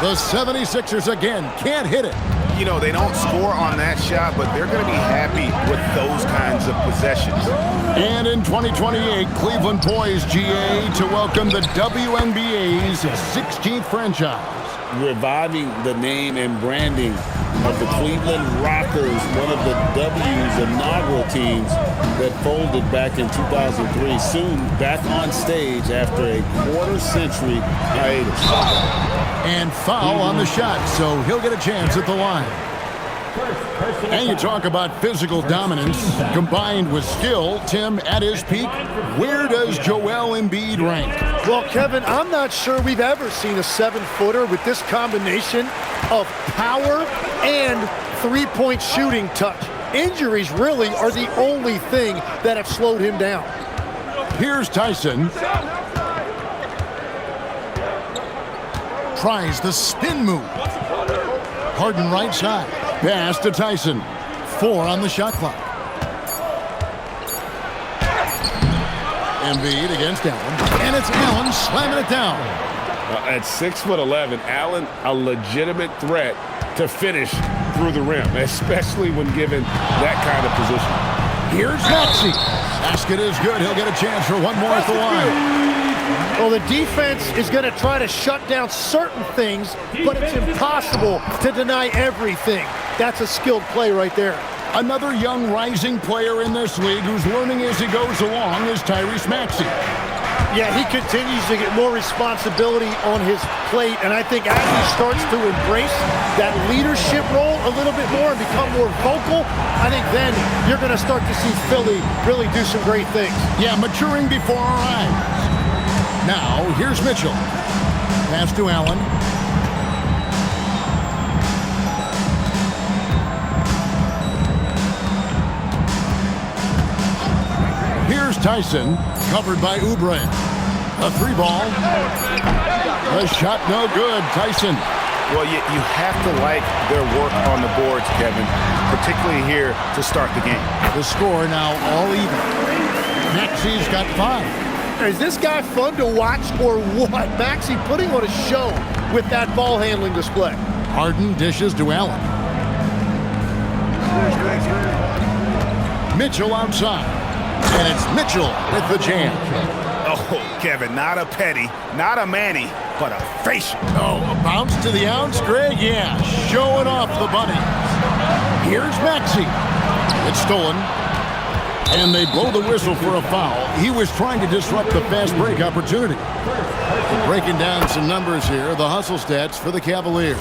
The 76ers again can't hit it. You know, they don't score on that shot, but they're going to be happy with those kinds of possessions. And in 2028, Cleveland poised, GA, to welcome the WNBA's 16th franchise. Reviving the name and branding of the Cleveland Rockers, one of the W's inaugural teams that folded back in 2003, soon back on stage after a quarter-century hiatus. And foul on the shot, so he'll get a chance at the line. And you talk about physical dominance combined with skill. Tim, at his peak, where does Joel Embiid rank? Well, Kevin, I'm not sure we've ever seen a 7-footer with this combination of power and three-point shooting touch. Injuries really are the only thing that have slowed him down. Here's Tyson. Tries the spin move. Harden right side. Pass to Tyson. 4 on the shot clock. Embiid against Allen. And it's Allen slamming it down. At 6'11", Allen, a legitimate threat to finish through the rim, especially when given that kind of position. Here's Maxey. Basket is good. He'll get a chance for one more at the line. Well, the defense is going to try to shut down certain things, but it's impossible to deny everything. That's a skilled play right there. Another young rising player in this league who's learning as he goes along is Tyrese Maxey. Yeah, he continues to get more responsibility on his plate, and I think as he starts to embrace that leadership role a little bit more and become more vocal, I think then you're going to start to see Philly really do some great things. Yeah, maturing before our eyes. Now, here's Mitchell. Pass to Allen. Here's Tyson, covered by Oubre. A 3-ball. The shot no good, Tyson. Well, you have to like their work on the boards, Kevin, particularly here to start the game. The score now all even. Maxey's got 5. Is this guy fun to watch or what? Maxey putting on a show with that ball handling display. Harden dishes to Allen. Mitchell outside. And it's Mitchell with the jam. Oh, Kevin, not a petty, not a Manny, but a facial. Oh, a bounce to the ounce, Greg? Yeah, showing off the bunny. Here's Maxey. It's stolen. And they blow the whistle for a foul. He was trying to disrupt the fast break opportunity. Breaking down some numbers here, the hustle stats for the Cavaliers.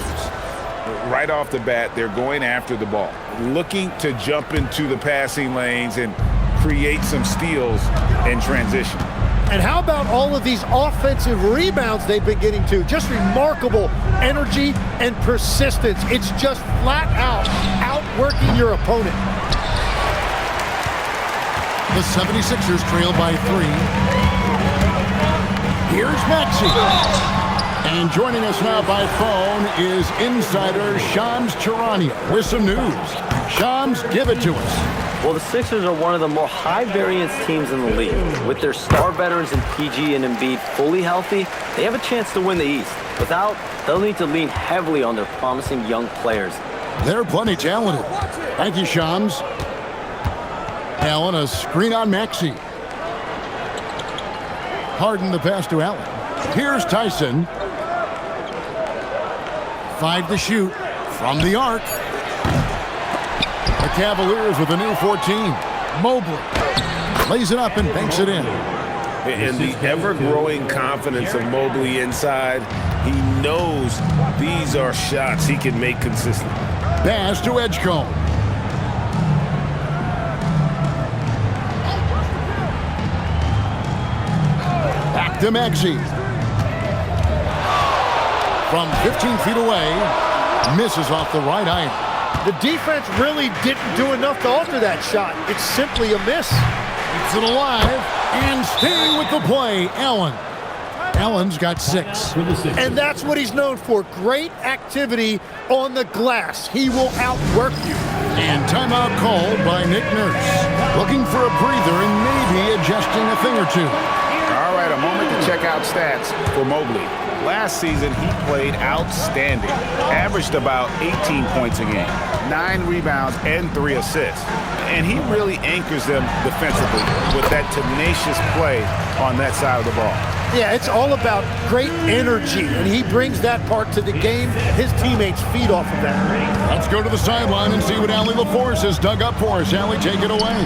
Right off the bat, they're going after the ball, looking to jump into the passing lanes and create some steals in transition. And how about all of these offensive rebounds they've been getting to? Just remarkable energy and persistence. It's just flat out outworking your opponent. The 76ers trail by 3. Here's Maxey. And joining us now by phone is insider Shams Charania with some news. Shams, give it to us. Well, the Sixers are one of the more high-variance teams in the league. With their star veterans in PG and Embiid fully healthy, they have a chance to win the East. Without, they'll need to lean heavily on their promising young players. They're plenty talented. Thank you, Shams. Allen, a screen on Maxey. Harden the pass to Allen. Here's Tyson. 5 to shoot from the arc. The Cavaliers with a new 14. Mobley lays it up and banks it in. And the ever-growing confidence of Mobley inside, he knows these are shots he can make consistently. Pass to Edgecombe. Back to Maxey. From 15 feet away, misses off the right iron. The defense really didn't do enough to alter that shot. It's simply a miss. Keeps it alive and staying with the play, Allen. Allen's got 6. And that's what he's known for. Great activity on the glass. He will outwork you. And timeout called by Nick Nurse. Looking for a breather and maybe adjusting a thing or two. All right, a moment to check out stats for Mobley. last season, he played outstanding. Averaged about 18 points a game, 9 rebounds, and 3 assists. And he really anchors them defensively with that tenacious play on that side of the ball. Yeah, it's all about great energy, and he brings that part to the game. His teammates feed off of that. Let's go to the sideline and see what Allie LaForce has dug up for us. Allie, take it away.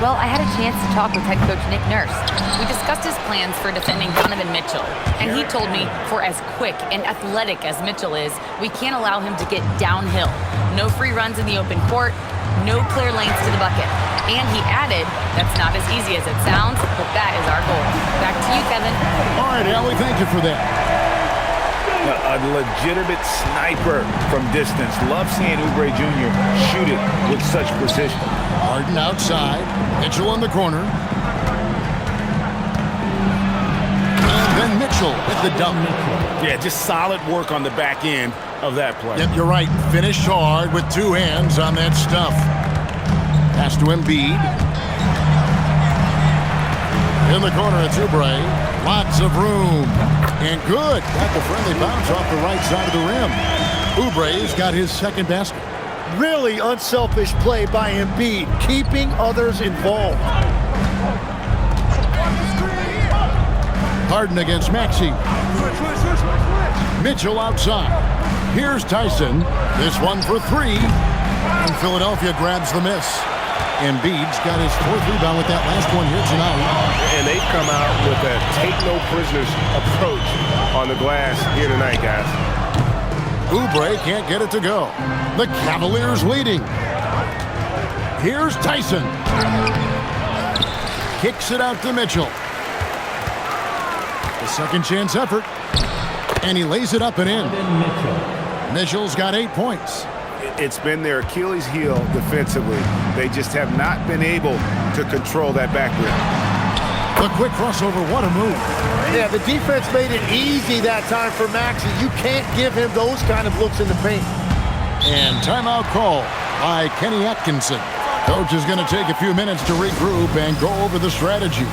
Well, I had a chance to talk with head coach Nick Nurse. We discussed his plans for defending Donovan Mitchell, and he told me for as quick and athletic as Mitchell is, we can't allow him to get downhill. No free runs in the open court, no clear lanes to the bucket. And he added, that's not as easy as it sounds, but that is our goal. Back to you, Kevin. All right, Allie, thank you for that. A legitimate sniper from distance. Love seeing Oubre Jr. shoot it with such precision. Harden outside. Mitchell in the corner. And then Mitchell with the dunk. Yeah, just solid work on the back end of that play. Yep, you're right. Finished hard with 2 hands on that stuff. Pass to Embiid. In the corner, it's Oubre. Lots of room. And good. Got the friendly bounce off the right side of the rim. Oubre's got his second basket. Really unselfish play by Embiid, keeping others involved. Harden against Maxey. Mitchell outside. Here's Tyson. This one for 3. And Philadelphia grabs the miss. Embiid's got his 4th rebound with that last one here tonight. And they've come out with a take-no-prisoners approach on the glass here tonight, guys. Oubre can't get it to go. The Cavaliers leading. Here's Tyson. Kicks it out to Mitchell. The second chance effort. And he lays it up and in. Mitchell's got 8 points. It's been their Achilles heel defensively. They just have not been able to control that back rim. The quick crossover, what a move. Yeah, the defense made it easy that time for Maxey. You can't give him those kind of looks in the paint. And timeout call by Kenny Atkinson. Coach is going to take a few minutes to regroup and go over the strategy.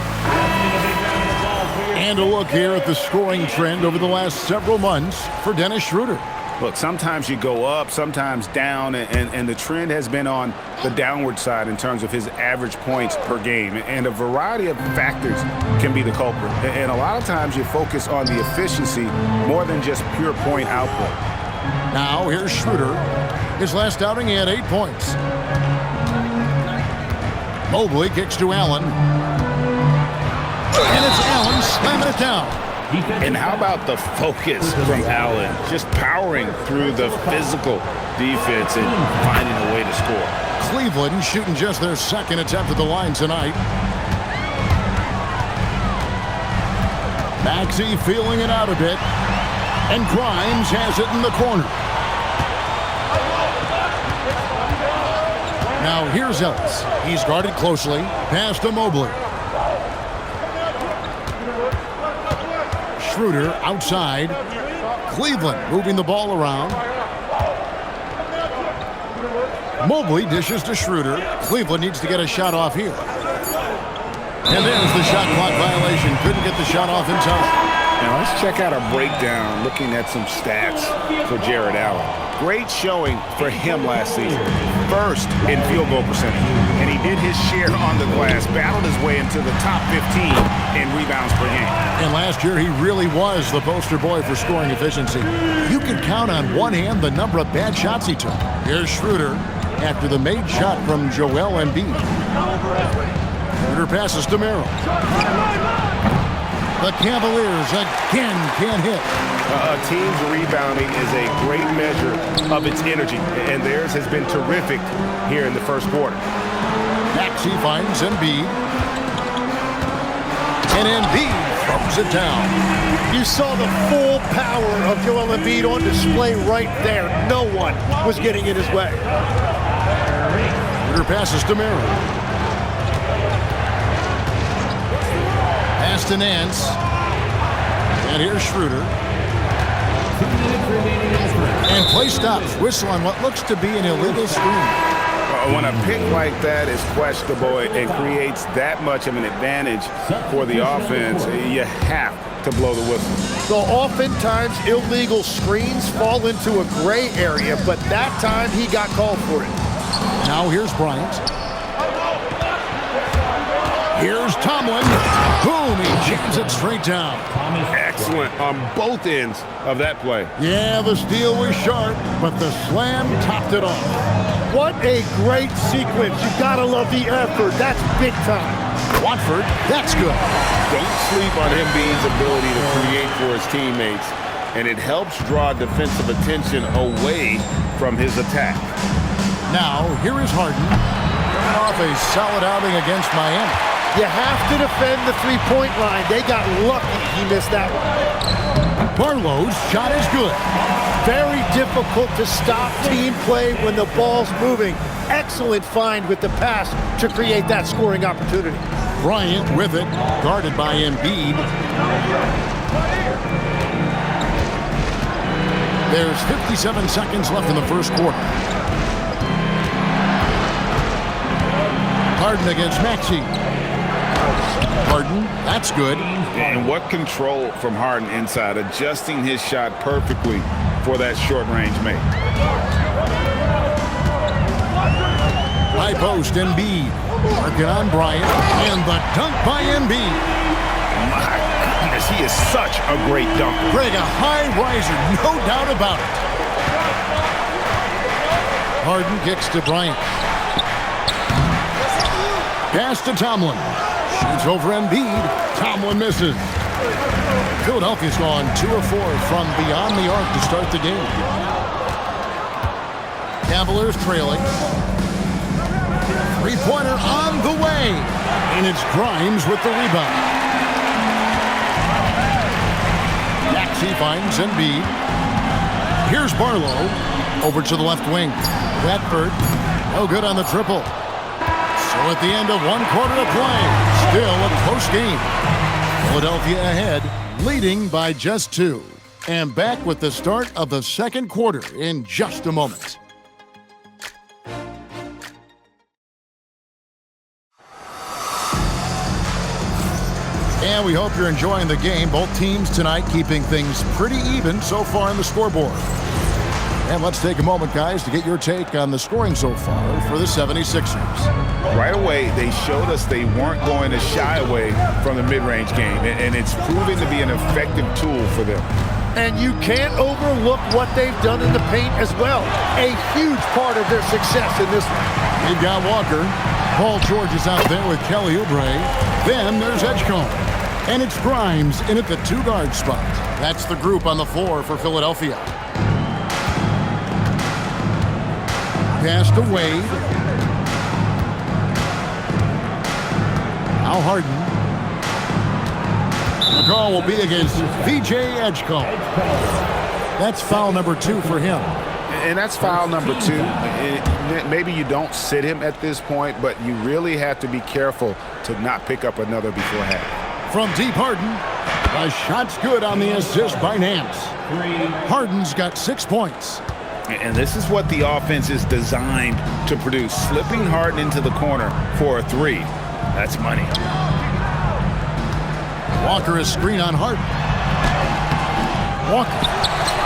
And a look here at the scoring trend over the last several months for Dennis Schroeder. Look, sometimes you go up, sometimes down, and the trend has been on the downward side in terms of his average points per game. And a variety of factors can be the culprit. And a lot of times you focus on the efficiency more than just pure point output. Now here's Schroeder. His last outing, he had 8 points. Mobley kicks to Allen. And it's Allen slamming it down. And how about the focus from Allen? Just powering through the physical defense and finding a way to score. Cleveland shooting just their second attempt at the line tonight. Maxey feeling it out a bit. And Grimes has it in the corner. Now here's Ellis. He's guarded closely. Pass to Mobley. Schroeder outside. Cleveland moving the ball around. Mobley dishes to Schroeder. Cleveland needs to get a shot off here. And there's the shot clock violation. Couldn't get the shot off in time. Now let's check out our breakdown looking at some stats for Jared Allen. Great showing for him last season. First in field goal percentage. And he did his share on the glass, battled his way into the top 15 in rebounds per game. And last year, he really was the poster boy for scoring efficiency. You can count on one hand the number of bad shots he took. Here's Schroeder after the made shot from Joel Embiid. Schroeder passes to Merrill. The Cavaliers again can't hit. A team's rebounding is a great measure of its energy, and theirs has been terrific here in the first quarter. Maxey finds Embiid. And Embiid throws it down. You saw the full power of Joel Embiid on display right there. No one was getting in his way. Schroeder passes to Merrill. Pass to Nance. And here's Schroeder. And play stops. Whistle on what looks to be an illegal screen. When a pick like that is questionable and creates that much of an advantage for the offense, you have to blow the whistle. So oftentimes illegal screens fall into a gray area, but that time he got called for it. Now here's Bryant. Here's Tomlin. Boom, he jams it straight down. Excellent on both ends of that play. Yeah, the steal was sharp, but the slam topped it off. What a great sequence. You gotta love the effort. That's big time. Watford, that's good. Don't sleep on Embiid's ability to create for his teammates, and it helps draw defensive attention away from his attack. Now, here is Harden. Coming off a solid outing against Miami. You have to defend the three-point line. They got lucky he missed that one. Barlow's shot is good. Very difficult to stop team play when the ball's moving. Excellent find with the pass to create that scoring opportunity. Bryant with it, guarded by Embiid. There's 57 seconds left in the first quarter. Harden against Maxey. Harden, that's good. And what control from Harden inside, adjusting his shot perfectly for that short-range make. High post, Embiid. Working on Bryant. And the dunk by Embiid. My goodness, he is such a great dunker. Greg, a high riser, no doubt about it. Harden kicks to Bryant. Pass to Tomlin. Shoots over Embiid. Tomlin misses. Philadelphia's gone 2 of 4 from beyond the arc to start the game. Cavaliers trailing. Three-pointer on the way. And it's Grimes with the rebound. Maxey finds Embiid. Here's Barlow. Over to the left wing. Radford. No good on the triple. So at the end of 1 quarter of play, still a close game. Philadelphia ahead, leading by just 2. And back with the start of the second quarter in just a moment. And we hope you're enjoying the game. Both teams tonight keeping things pretty even so far on the scoreboard. And let's take a moment, guys, to get your take on the scoring so far for the 76ers. Right away, they showed us they weren't going to shy away from the mid-range game, and it's proving to be an effective tool for them. And you can't overlook what they've done in the paint as well. A huge part of their success in this one. We've got Walker. Paul George is out there with Kelly Oubre. Then there's Edgecombe. And it's Grimes in at the 2-guard spot. That's the group on the floor for Philadelphia. Pass to Wade. Now Harden. The call will be against VJ Edgecombe. That's foul number 2 for him. And that's foul number 2. Maybe you don't sit him at this point, but you really have to be careful to not pick up another before half. From deep, Harden. A shot's good on the assist by Nance. Harden's got 6 points. And this is what the offense is designed to produce. Slipping Harden into the corner for a 3. That's money. Walker is screen on Harden. Walker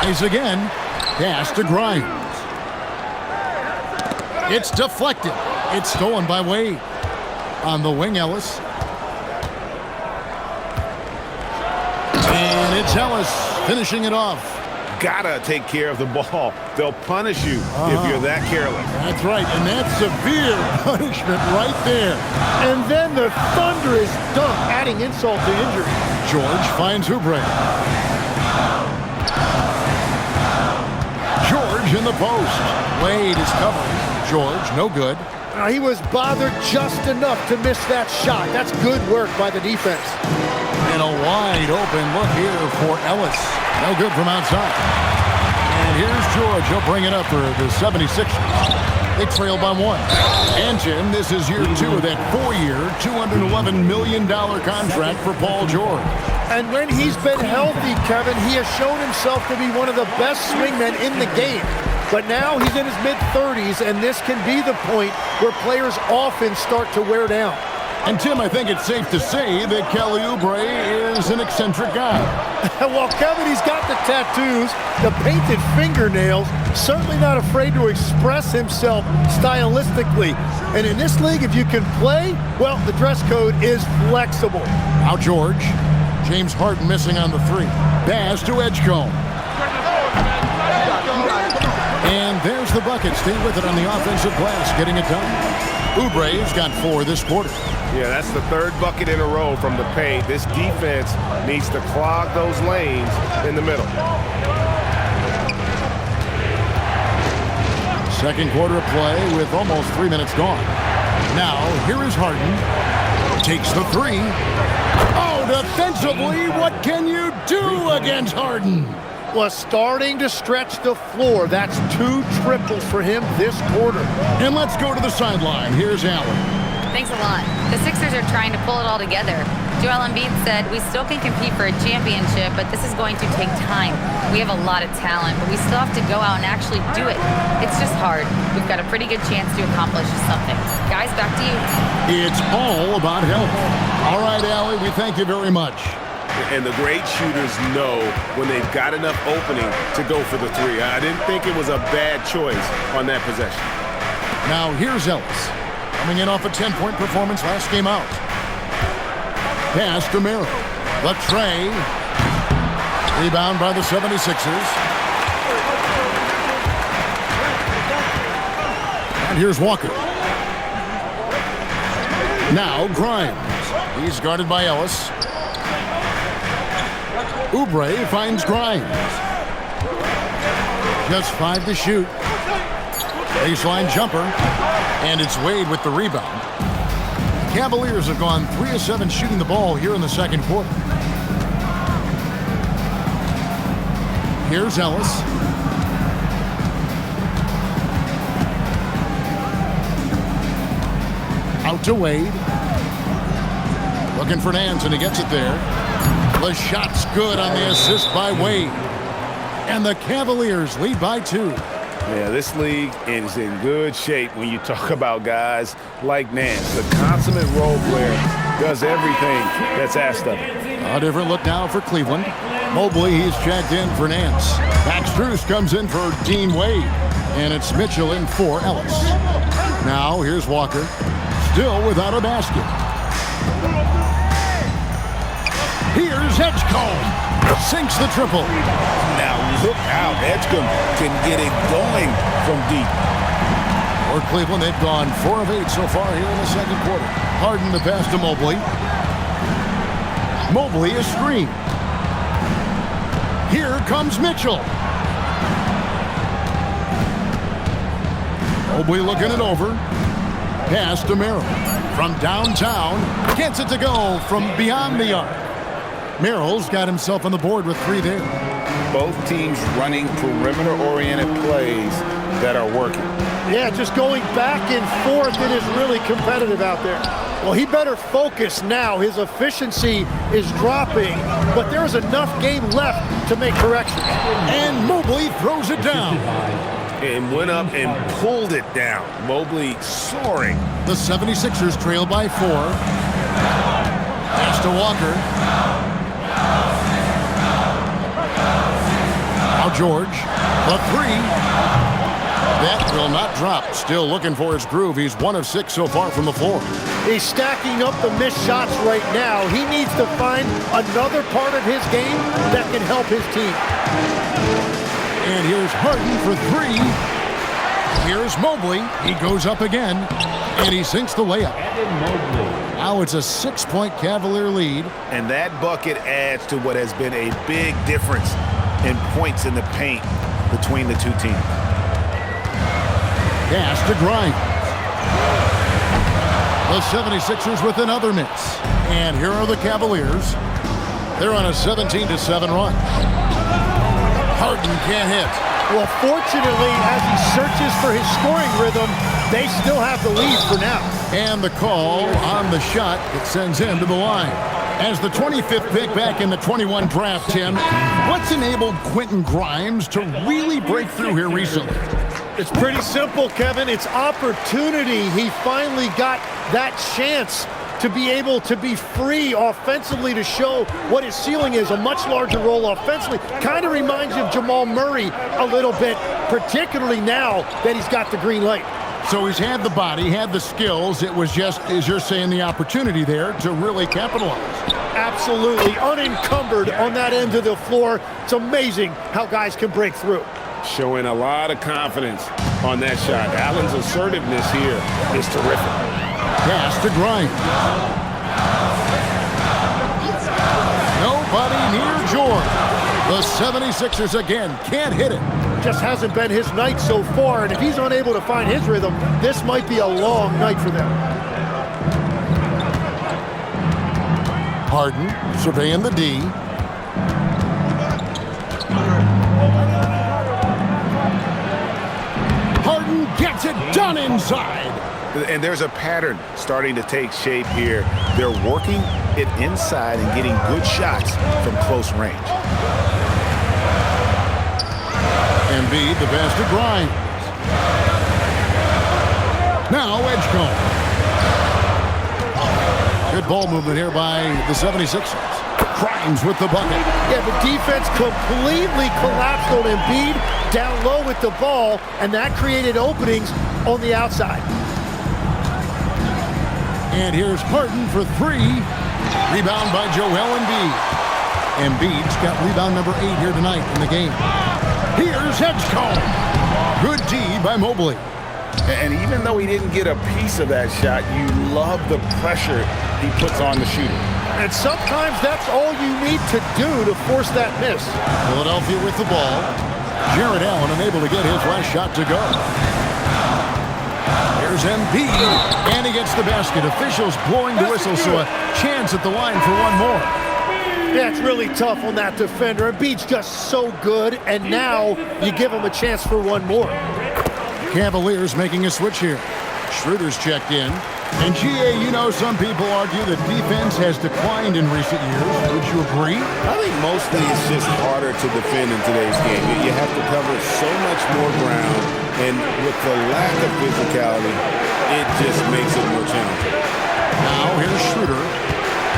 tries again. Pass to Grimes. It's deflected. It's stolen by Wade. On the wing, Ellis. And it's Ellis finishing it off. Gotta take care of the ball. They'll punish you if you're that careless. That's right, and that's severe punishment right there. And then the thunderous dunk, adding insult to injury. George finds Oubre. George in the post. Wade is covering. George, no good. He was bothered just enough to miss that shot. That's good work by the defense. And a wide open look here for Ellis. No good from outside. And here's George. He'll bring it up for the 76ers. They trail by 1. And Jim, this is year 2 of that 4-year, $211 million contract for Paul George. And when he's been healthy, Kevin, he has shown himself to be one of the best swingmen in the game. But now he's in his mid-30s, and this can be the point where players often start to wear down. And, Tim, I think it's safe to say that Kelly Oubre is an eccentric guy. Well, Kevin, he's got the tattoos, the painted fingernails, certainly not afraid to express himself stylistically. And in this league, if you can play, well, the dress code is flexible. Now George. James Harden missing on the three. Pass to Edgecombe. And there's the bucket. Stay with it on the offensive glass, getting it done. Oubre's got 4 this quarter. Yeah, that's the 3rd bucket in a row from the paint. This defense needs to clog those lanes in the middle. Second quarter of play with almost 3 minutes gone. Now, here is Harden. Takes the 3. Oh, defensively, what can you do against Harden? Was starting to stretch the floor. That's 2 triples for him this quarter. And let's go to the sideline. Here's Allen. Thanks a lot. The Sixers are trying to pull it all together. Joel Embiid said, we still can compete for a championship, but this is going to take time. We have a lot of talent, but we still have to go out and actually do it. It's just hard. We've got a pretty good chance to accomplish something. Guys, back to you. It's all about health. All right, Allie, we thank you very much. And the great shooters know when they've got enough opening to go for the 3. I didn't think it was a bad choice on that possession. Now here's Ellis. Coming in off a 10-point performance last game out. Pass to Merrill. The tray. Rebound by the 76ers. And here's Walker. Now Grimes. He's guarded by Ellis. Oubre finds Grimes. Just 5 to shoot. Baseline jumper. And it's Wade with the rebound. Cavaliers have gone 3 of 7 shooting the ball here in the second quarter. Here's Ellis. Out to Wade. Looking for Nance, and he gets it there. The shot's good on the assist by Wade. And the Cavaliers lead by 2. Yeah, this league is in good shape when you talk about guys like Nance. The consummate role player does everything that's asked of him. A different look now for Cleveland. Mobley, he's checked in for Nance. Max Strus comes in for Dean Wade. And it's Mitchell in for Ellis. Now here's Walker. Still without a basket. Here's Edgecombe. Sinks the triple. Now look out. Edgecombe can get it going from deep. For Cleveland, they've gone 4 of 8 so far here in the second quarter. Harden the pass to Mobley. Mobley is screened. Here comes Mitchell. Mobley looking it over. Pass to Merrill. From downtown. Gets it to go from beyond the arc. Merrill's got himself on the board with 3 there. Both teams running perimeter-oriented plays that are working. Yeah, just going back and forth. It is really competitive out there. Well, he better focus now. His efficiency is dropping, but there is enough game left to make corrections. And Mobley throws it down. And went up and pulled it down. Mobley soaring. The 76ers trail by 4. Pass to Walker. Now George, the 3. That will not drop. Still looking for his groove. He's 1 of 6 so far from the floor. He's stacking up the missed shots right now. He needs to find another part of his game that can help his team. And here's Harden for 3. Here's Mobley. He goes up again, and he sinks the layup. Now it's a 6-point Cavalier lead. And that bucket adds to what has been a big difference in points in the paint between the 2 teams. Pass to Grimes. The 76ers with another miss. And here are the Cavaliers. They're on a 17-7 run. Harden can't hit. Well, fortunately, as he searches for his scoring rhythm, they still have the lead for now. And the call on the shot, it sends him to the line. As the 25th pick back in the 21 draft, Tim, what's enabled Quentin Grimes to really break through here recently? It's pretty simple, Kevin. It's opportunity. He finally got that chance to be able to be free offensively to show what his ceiling is, a much larger role offensively. Kind of reminds you of Jamal Murray a little bit, particularly now that he's got the green light. So he's had the body, had the skills. It was just, as you're saying, the opportunity there to really capitalize. Absolutely unencumbered on that end of the floor. It's amazing how guys can break through. Showing a lot of confidence on that shot. Allen's assertiveness here is terrific. Pass to Grimes. Nobody near George. The 76ers again can't hit it. Just hasn't been his night so far, and if he's unable to find his rhythm, this might be a long night for them. Harden surveying the D. Harden gets it done inside. And there's a pattern starting to take shape here. They're working it inside and getting good shots from close range. Embiid, the pass to Grimes. Now Edgecombe. Good ball movement here by the 76ers. Grimes with the bucket. Yeah, the defense completely collapsed on Embiid down low with the ball, and that created openings on the outside. And here's Harden for three. Rebound by Joel Embiid. Embiid's got rebound number 8 here tonight in the game. Here's Edgecombe. Good D by Mobley. And even though he didn't get a piece of that shot, you love the pressure he puts on the shooter. And sometimes that's all you need to do to force that miss. Philadelphia with the ball. Jared Allen unable to get his last shot to go. Here's Embiid, and he gets the basket. Officials blowing the whistle, so a chance at the line for one more. Yeah, it's really tough on that defender. Embiid's just so good, and now you give him a chance for one more. Cavaliers making a switch here. Schroeder's checked in. And GA, you know, some people argue that defense has declined in recent years. Would you agree? I think mostly it's just harder to defend in today's game. You have to cover so much more ground, and with the lack of physicality, it just makes it more challenging. Now here's Schroeder.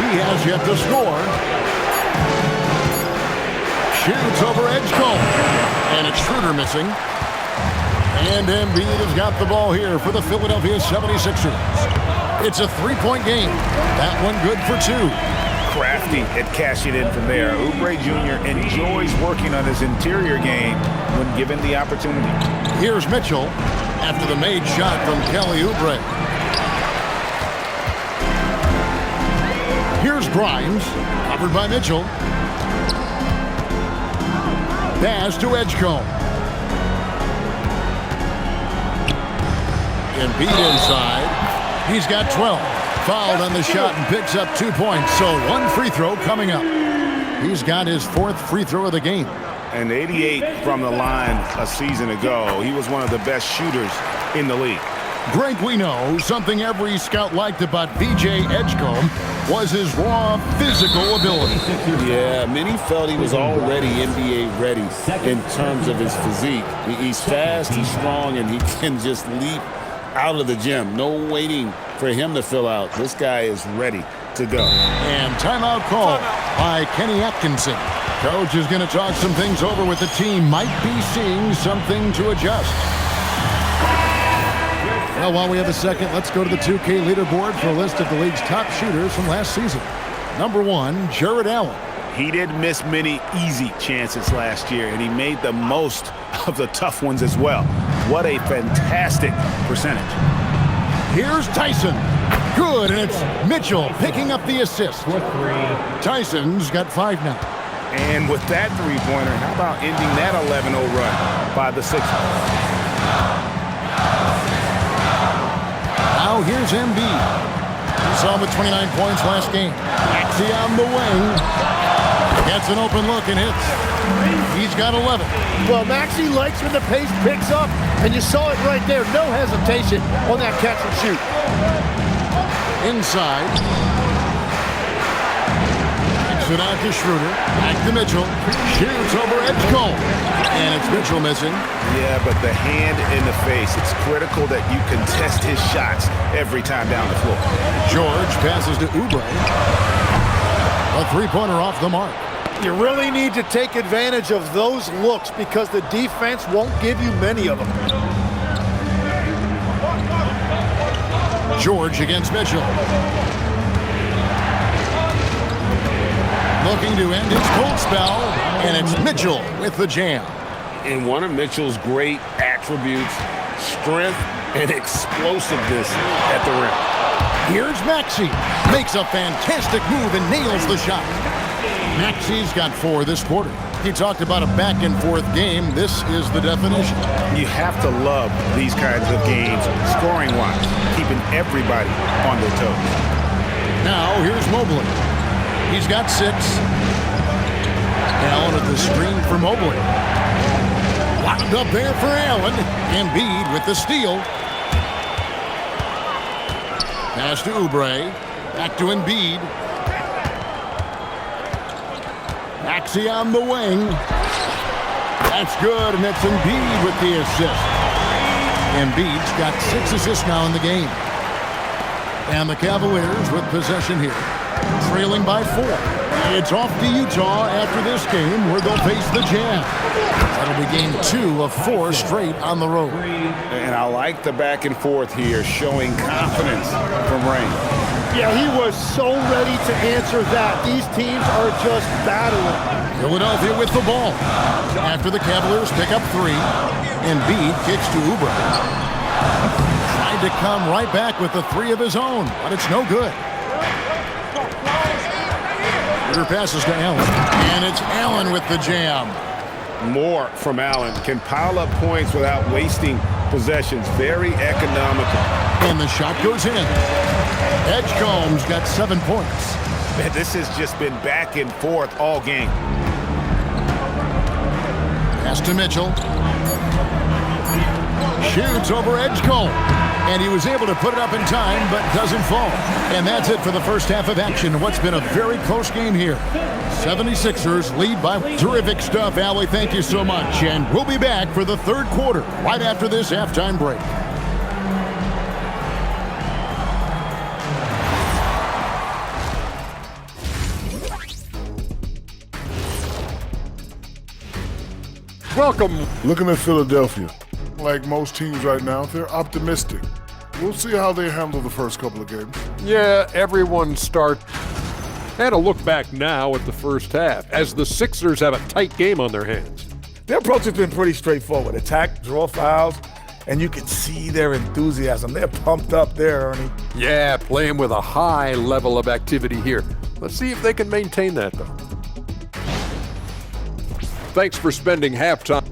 He has yet to score. Shoots over Edgecombe. And it's Schroeder missing. And Embiid has got the ball here for the Philadelphia 76ers. It's a three-point game. That one good for 2. Crafty at cashing in from there. Oubre Jr. enjoys working on his interior game when given the opportunity. Here's Mitchell after the made shot from Kelly Oubre. Here's Grimes, covered by Mitchell. Pass to Edgecombe. Embiid inside. He's got 12. Fouled on the shot and picks up 2 points. So one free throw coming up. He's got his 4th free throw of the game. And 88 from the line a season ago. He was one of the best shooters in the league. Greg, we know something every scout liked about B.J. Edgecombe was his raw physical ability. Yeah, many felt he was already NBA ready in terms of his physique. He's fast, he's strong, and he can just leap out of the gym. No waiting for him to fill out. This guy is ready to go. And timeout call by Kenny Atkinson. Coach is going to talk some things over with the team. Might be seeing something to adjust. Well, while we have a second, let's go to the 2K leaderboard for a list of the league's top shooters from last season. Number 1, Jared Allen. He didn't miss many easy chances last year, and he made the most of the tough ones as well. What a fantastic percentage. Here's Tyson. Good, and it's Mitchell picking up the assist. Tyson's got 5 now. And with that three-pointer, how about ending that 11-0 run by the Sixers? Now here's Embiid. We saw him with 29 points last game. Maxey on the wing. Gets an open look and hits. He's got 11. Well, Maxey likes when the pace picks up, and you saw it right there. No hesitation on that catch and shoot. Inside. Kicks it out to Schroeder. Back to Mitchell. Shoots over Edgecombe. And it's Mitchell Mitchell missing. Yeah, but the hand in the face, it's critical that you contest his shots every time down the floor. George passes to Oubre. A three-pointer off the mark. You really need to take advantage of those looks because the defense won't give you many of them. George against Mitchell. Looking to end his cold spell, and it's Mitchell with the jam. And one of Mitchell's great attributes, strength and explosiveness at the rim. Here's Maxey. Makes a fantastic move and nails the shot. Maxey's got 4 this quarter. He talked about a back-and-forth game. This is the definition. You have to love these kinds of games, scoring-wise, keeping everybody on their toes. Now, here's Mobley. He's got 6. Allen at the screen for Mobley. Locked up there for Allen. Embiid with the steal. Pass to Oubre. Back to Embiid. Maxey on the wing. That's good, and it's Embiid with the assist. Embiid's got 6 assists now in the game. And the Cavaliers with possession here, trailing by 4. It's off to Utah after this game where they'll face the Jazz. That'll be game 2 of 4 straight on the road. And I like the back and forth here, showing confidence from Rain. Yeah, he was so ready to answer that. These teams are just battling. Philadelphia with the ball. After the Cavaliers pick up 3, Embiid kicks to Oubre. Tried to come right back with the 3 of his own, but it's no good. Ritter passes to Allen, and it's Allen with the jam. More from Allen. Can pile up points without wasting possessions. Very economical. And the shot goes in. Edgecombe's got 7 points. Man, this has just been back and forth all game. Pass to Mitchell. Shoots over Edgecombe. And he was able to put it up in time, but doesn't fall. And that's it for the first half of action. What's been a very close game here. 76ers lead by terrific stuff. Allie, thank you so much. And we'll be back for the third quarter right after this halftime break. Welcome. Looking at Philadelphia, like most teams right now, they're optimistic. We'll see how they handle the first couple of games. Yeah, everyone start. And a look back now at the first half, as the Sixers have a tight game on their hands. Their approach has been pretty straightforward. Attack, draw fouls, and you can see their enthusiasm. They're pumped up there, Ernie. Yeah, playing with a high level of activity here. Let's see if they can maintain that, though. Thanks for spending halftime.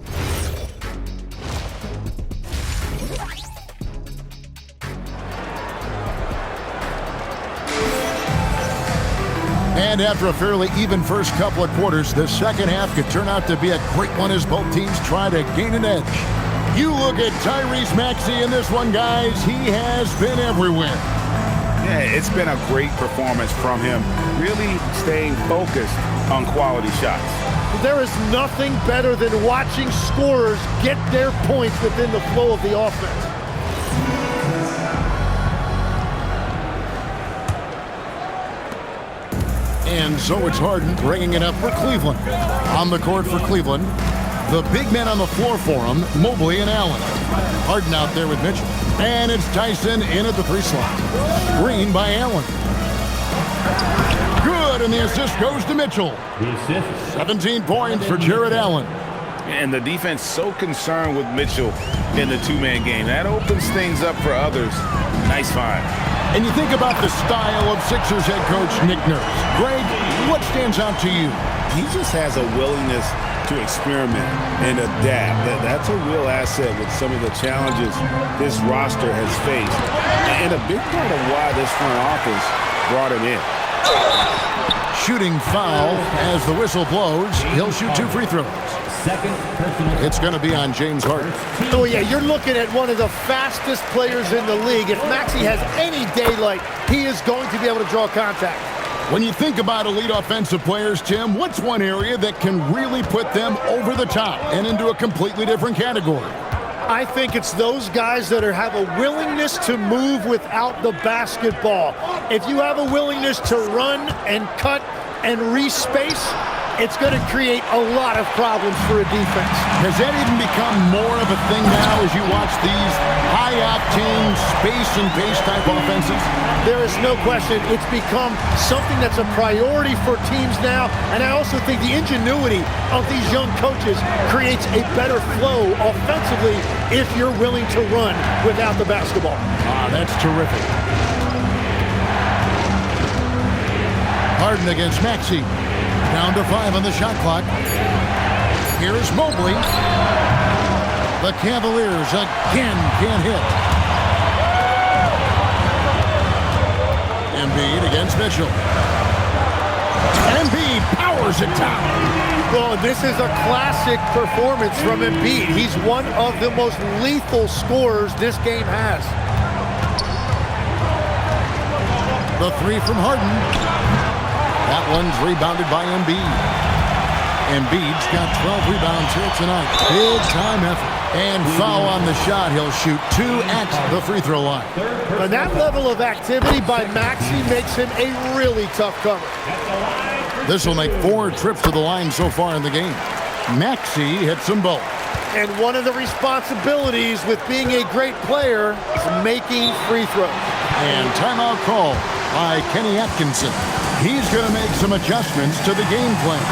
And after a fairly even first couple of quarters, the second half could turn out to be a great one as both teams try to gain an edge. You look at Tyrese Maxey in this one, guys. He has been everywhere. Yeah, it's been a great performance from him. Really staying focused on quality shots. There is nothing better than watching scorers get their points within the flow of the offense. And so it's Harden bringing it up for Cleveland. On the court for Cleveland, the big men on the floor for him, Mobley and Allen. Harden out there with Mitchell. And it's Tyson in at the 3 slot. Screen by Allen. Good, and the assist goes to Mitchell. 17 points for Jared Allen. And the defense so concerned with Mitchell in the 2-man game. That opens things up for others. Nice find. And you think about the style of Sixers head coach Nick Nurse. Greg, what stands out to you? He just has a willingness to experiment and adapt. That's a real asset with some of the challenges this roster has faced. And a big part of why this front office brought him in. Shooting foul as the whistle blows. He'll shoot 2 free throws. It's going to be on James Harden. Oh, yeah, you're looking at one of the fastest players in the league. If Maxey has any daylight, he is going to be able to draw contact. When you think about elite offensive players, Tim, what's one area that can really put them over the top and into a completely different category? I think it's those guys that have a willingness to move without the basketball. If you have a willingness to run and cut and respace, it's going to create a lot of problems for a defense. Has that even become more of a thing now as you watch these high-octane space and pace type offenses? There is no question. It's become something that's a priority for teams now, and I also think the ingenuity of these young coaches creates a better flow offensively if you're willing to run without the basketball. That's terrific. Harden against Maxey. Down to 5 on the shot clock. Here's Mobley. The Cavaliers again can't hit. Embiid against Mitchell. Embiid powers it down. Well, this is a classic performance from Embiid. He's one of the most lethal scorers this game has. The three from Harden. That one's rebounded by Embiid. Embiid's got 12 rebounds here tonight. Big time effort. And foul on the shot. He'll shoot 2 at the free throw line. And that level of activity by Maxey makes him a really tough cover. This will make 4 trips to the line so far in the game. Maxey hits them both. And one of the responsibilities with being a great player is making free throws. And timeout call by Kenny Atkinson. He's going to make some adjustments to the game plan.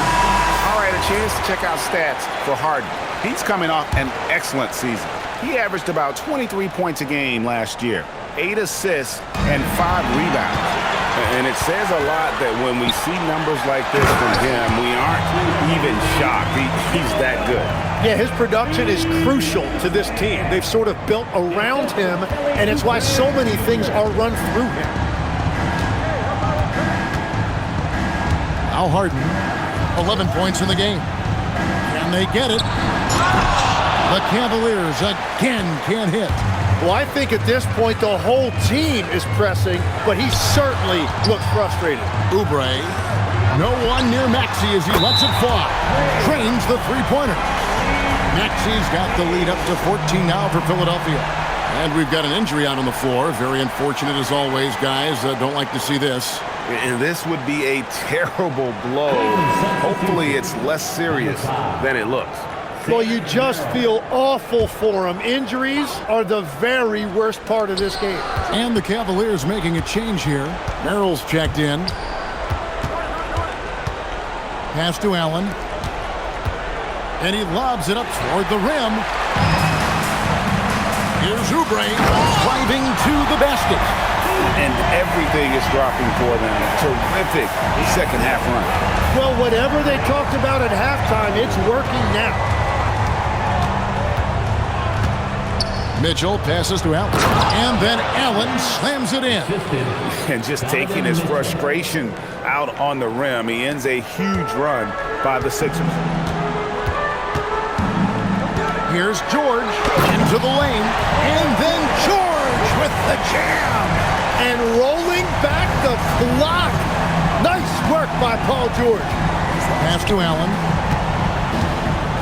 All right, a chance to check out stats for Harden. He's coming off an excellent season. He averaged about 23 points a game last year, 8 assists, and 5 rebounds. And it says a lot that when we see numbers like this from him, we aren't even shocked. He's that good. Yeah, his production is crucial to this team. They've sort of built around him, and it's why so many things are run through him. Now Harden, 11 points in the game. Can they get it? The Cavaliers again can't hit. Well, I think at this point the whole team is pressing, but he certainly looks frustrated. Oubre, no one near Maxey as he lets it fly. Trains the three-pointer. Maxey's got the lead up to 14 now for Philadelphia. And we've got an injury out on the floor. Very unfortunate as always, guys. Don't like to see this. And this would be a terrible blow. Hopefully it's less serious than it looks. Well, you just feel awful for him. Injuries are the very worst part of this game. And the Cavaliers making a change here. Merrill's checked in. Pass to Allen. And he lobs it up toward the rim. Here's Oubre driving to the basket. And everything is dropping for them. Terrific second half run. Well, whatever they talked about at halftime, it's working now. Mitchell passes to Allen. And then Allen slams it in. And just taking his frustration out on the rim, he ends a huge run by the Sixers. Here's George into the lane. And then George with the jam. And rolling back the clock. Nice work by Paul George. Pass to Allen.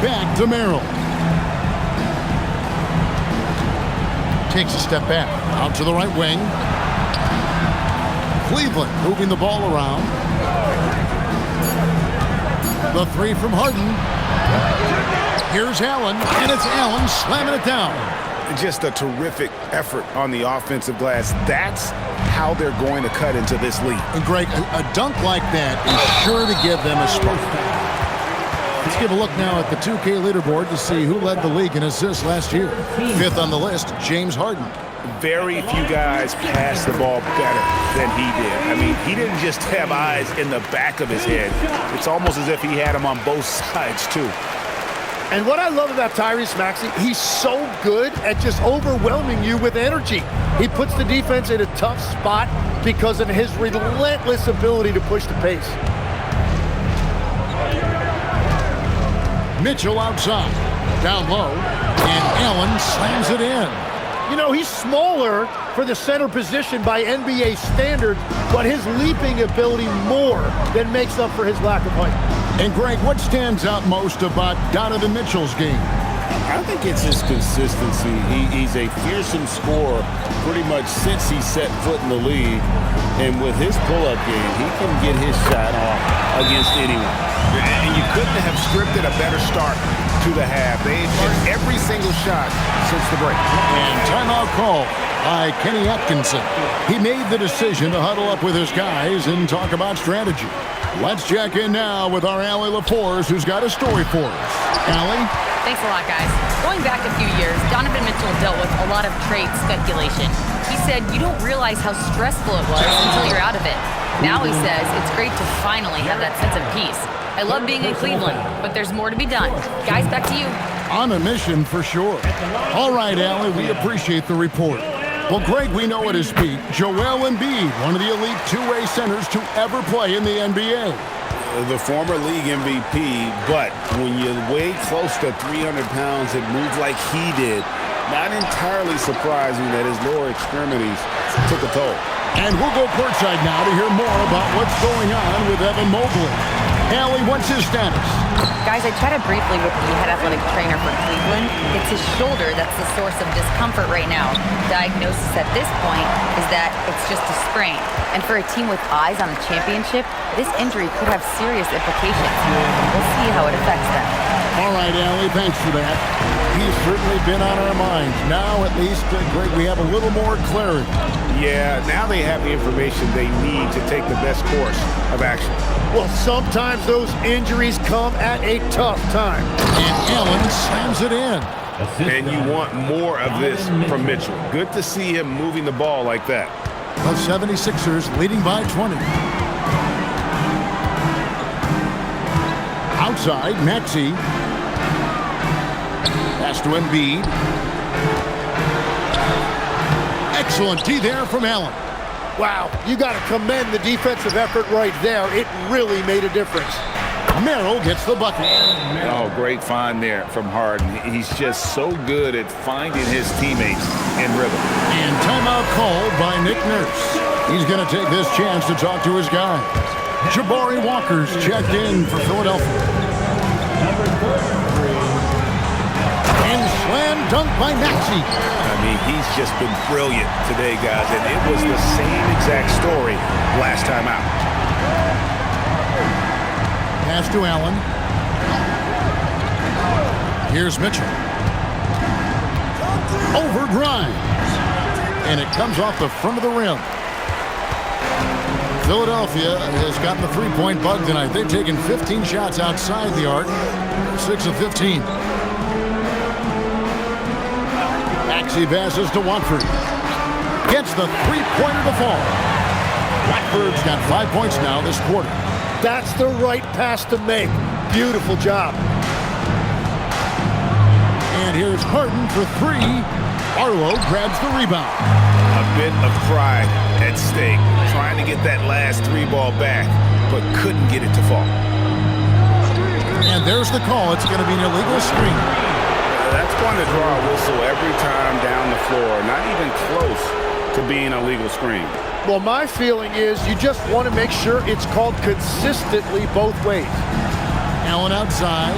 Back to Merrill. Takes a step back. Out to the right wing. Cleveland moving the ball around. The three from Harden. Here's Allen. And it's Allen slamming it down. Just a terrific effort on the offensive glass. That's how they're going to cut into this lead. And Greg, a dunk like that is sure to give them a spark. Let's give a look now at the 2K leaderboard to see who led the league in assists last year. 5th on the list, James Harden. Very few guys pass the ball better than he did. I mean, he didn't just have eyes in the back of his head. It's almost as if he had them on both sides, too. And what I love about Tyrese Maxey, he's so good at just overwhelming you with energy. He puts the defense in a tough spot because of his relentless ability to push the pace. Mitchell outside, down low, and Allen slams it in. You know, he's smaller for the center position by NBA standard, but his leaping ability more than makes up for his lack of height. And Greg, what stands out most about Donovan Mitchell's game? I think it's his consistency. He's a fearsome scorer pretty much since he set foot in the league. And with his pull-up game, he can get his shot off against anyone. And you couldn't have scripted a better start to the half. They've hit every single shot since the break. And timeout call by Kenny Atkinson. He made the decision to huddle up with his guys and talk about strategy. Let's check in now with our Allie LaForce, who's got a story for us. Allie? Thanks a lot, guys. Going back a few years, Donovan Mitchell dealt with a lot of trade speculation. He said you don't realize how stressful it was until you're out of it. Now he says it's great to finally have that sense of peace. I love being in Cleveland, but there's more to be done. Guys, back to you. On a mission for sure. All right, Allie, we appreciate the report. Well, Greg, we know at his peak, Joel Embiid, one of the elite two-way centers to ever play in the NBA. The former league MVP, but when you weigh close to 300 pounds and move like he did, not entirely surprising that his lower extremities took a toll. And we'll go courtside now to hear more about what's going on with Evan Mobley. Allie, what's his status? Guys, I chatted briefly with the head athletic trainer for Cleveland. It's his shoulder that's the source of discomfort right now. Diagnosis at this point is that it's just a sprain. And for a team with eyes on the championship, this injury could have serious implications. We'll see how it affects them. All right, Allie, thanks for that. He's certainly been on our minds. Now, at least, Greg, we have a little more clarity. Yeah, now they have the information they need to take the best course of action. Well, sometimes those injuries come at a tough time. And Allen slams it in. And you want more of this from Mitchell. Good to see him moving the ball like that. The 76ers leading by 20. Outside, Maxey. Pass to Embiid. Excellent D there from Allen. Wow, you got to commend the defensive effort right there. It really made a difference. Merrill gets the bucket. Oh, great find there from Harden. He's just so good at finding his teammates in rhythm. And timeout called by Nick Nurse. He's going to take this chance to talk to his guys. Jabari Walker's checked in for Philadelphia. And slam dunk by Maxey. I mean, he's just been brilliant today, guys, and it was the same exact story last time out. Pass to Allen. Here's Mitchell. Over Grimes. And it comes off the front of the rim. Philadelphia has gotten the three-point bug tonight. They've taken 15 shots outside the arc. 6 of 15. Maxey passes to Watford. Gets the three-pointer to fall. Watford's got 5 points now this quarter. That's the right pass to make. Beautiful job. And here's Harden for three. Arlo grabs the rebound. A bit of pride at stake, trying to get that last three ball back, but couldn't get it to fall. And there's the call. It's going to be an illegal screen. That's going to draw a whistle every time down the floor. Not even close to being a legal screen. Well, my feeling is you just want to make sure it's called consistently both ways. Allen outside.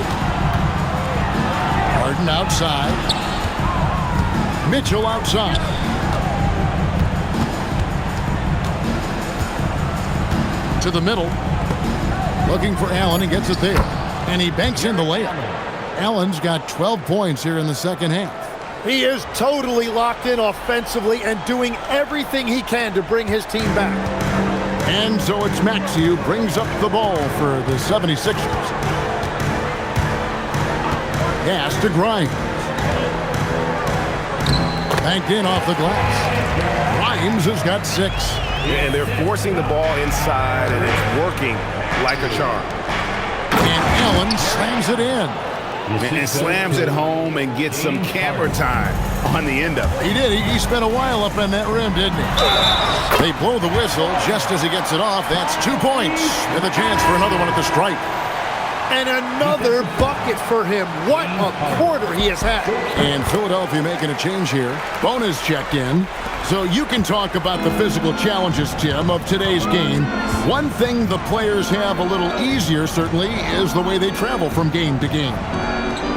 Harden outside. Mitchell outside. To the middle. Looking for Allen. He gets it there. And he banks in the layup. Allen's got 12 points here in the second half. He is totally locked in offensively and doing everything he can to bring his team back. And so it's Maxey who brings up the ball for the 76ers. Pass to Grimes. Banked in off the glass. Grimes has got 6. Yeah, and they're forcing the ball inside, and it's working like a charm. And Allen slams it in. And slams it home and gets some camera time on the end of it. He did. He spent a while up on that rim, didn't he? They blow the whistle just as he gets it off. That's 2 points with a chance for another one at the stripe. And another bucket for him. What a quarter he has had. And Philadelphia making a change here. Bonus checked in. So you can talk about the physical challenges, Tim, of today's game. One thing the players have a little easier, certainly, is the way they travel from game to game.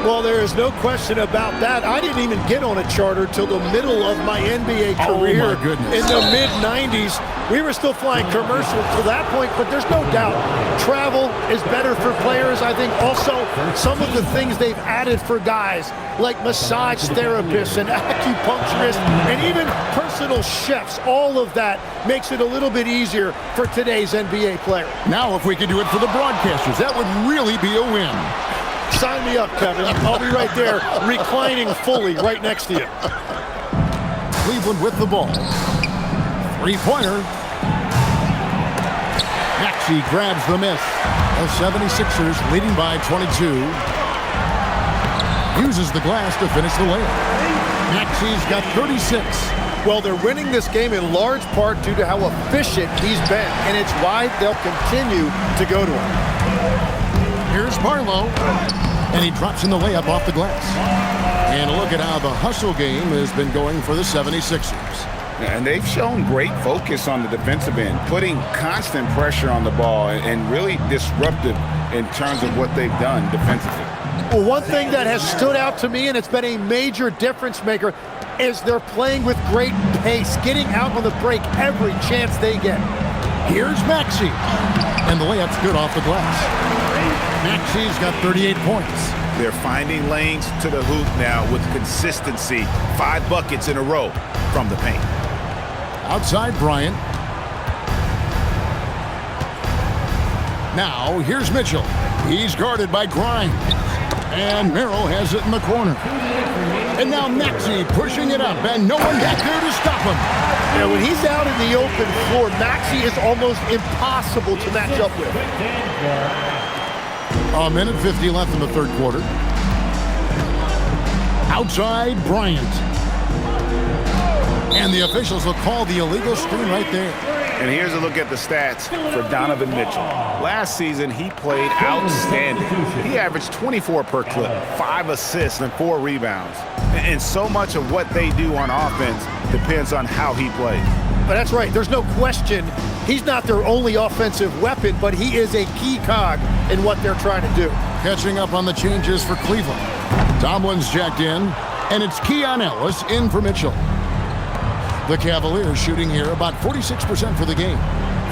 Well, there is no question about that. I didn't even get on a charter till the middle of my NBA career. Oh, my goodness. In the mid-90s. We were still flying commercial to that point, but there's no doubt travel is better for players. I think also some of the things they've added for guys like massage therapists and acupuncturists and even personal chefs, all of that makes it a little bit easier for today's NBA player. Now, if we could do it for the broadcasters, that would really be a win. Sign me up, Kevin. I'll be right there reclining fully right next to you. Cleveland with the ball. Three-pointer. Maxey grabs the miss. The 76ers leading by 22. Uses the glass to finish the layup. Maxey's got 36. Well, they're winning this game in large part due to how efficient he's been, and it's why they'll continue to go to him. Here's Barlow, and he drops in the layup off the glass. And look at how the hustle game has been going for the 76ers. And they've shown great focus on the defensive end, putting constant pressure on the ball and really disruptive in terms of what they've done defensively. Well, one thing that has stood out to me, and it's been a major difference maker, is they're playing with great pace, getting out on the break every chance they get. Here's Maxey, and the layup's good off the glass. Maxey's got 38 points. They're finding lanes to the hoop now with consistency. 5 buckets in a row from the paint. Outside Bryant. Now, here's Mitchell. He's guarded by Grimes. And Merrill has it in the corner. And now Maxey pushing it up, and no one back there to stop him. Now, when he's out in the open floor, Maxey is almost impossible to match up with. A minute 50 left in the third quarter. Outside Bryant. And the officials will call the illegal screen right there. And here's a look at the stats for Donovan Mitchell. Last season, he played outstanding. He averaged 24 per clip, 5 assists, and 4 rebounds. And so much of what they do on offense depends on how he plays. But that's right. There's no question he's not their only offensive weapon, but he is a key cog in what they're trying to do. Catching up on the changes for Cleveland. Tomlin's jacked in, and it's Keon Ellis in for Mitchell. The Cavaliers shooting here about 46% for the game.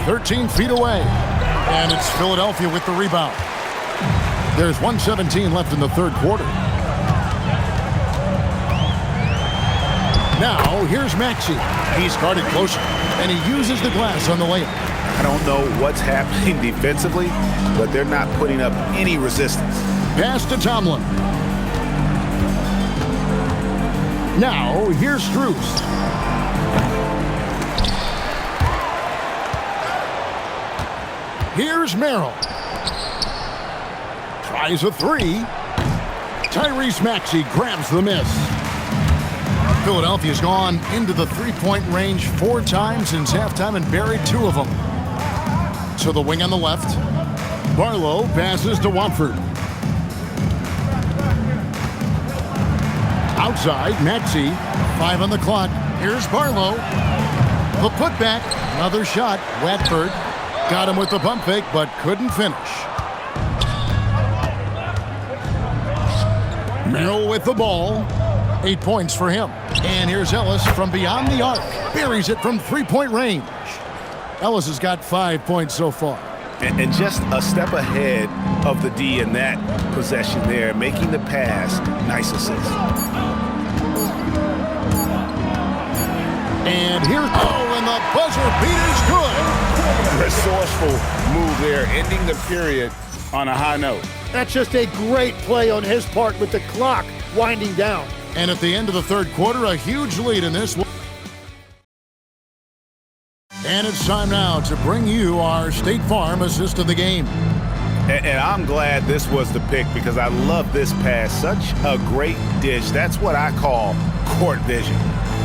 13 feet away. And it's Philadelphia with the rebound. There's 1:17 left in the third quarter. Now, here's Maxey. He's guarded closer, and he uses the glass on the layup. I don't know what's happening defensively, but they're not putting up any resistance. Pass to Tomlin. Now, here's Strus. Here's Merrill. Tries a three. Tyrese Maxey grabs the miss. Philadelphia's gone into the three-point range 4 times since halftime and buried 2 of them. To the wing on the left. Barlow passes to Watford. Outside, Maxey. 5 on the clock. Here's Barlow. The putback. Another shot. Watford got him with the pump fake, but couldn't finish. Merrill with the ball. 8 points for him. And here's Ellis from beyond the arc. Buries it from three-point range. Ellis has got 5 points so far. And just a step ahead of the D in that possession there, making the pass. Nice assist. And here, and the buzzer beater's good. Resourceful move there, ending the period on a high note. That's just a great play on his part with the clock winding down. And at the end of the third quarter, a huge lead in this one. And it's time now to bring you our State Farm assist of the game. And I'm glad this was the pick because I love this pass. Such a great dish. That's what I call court vision.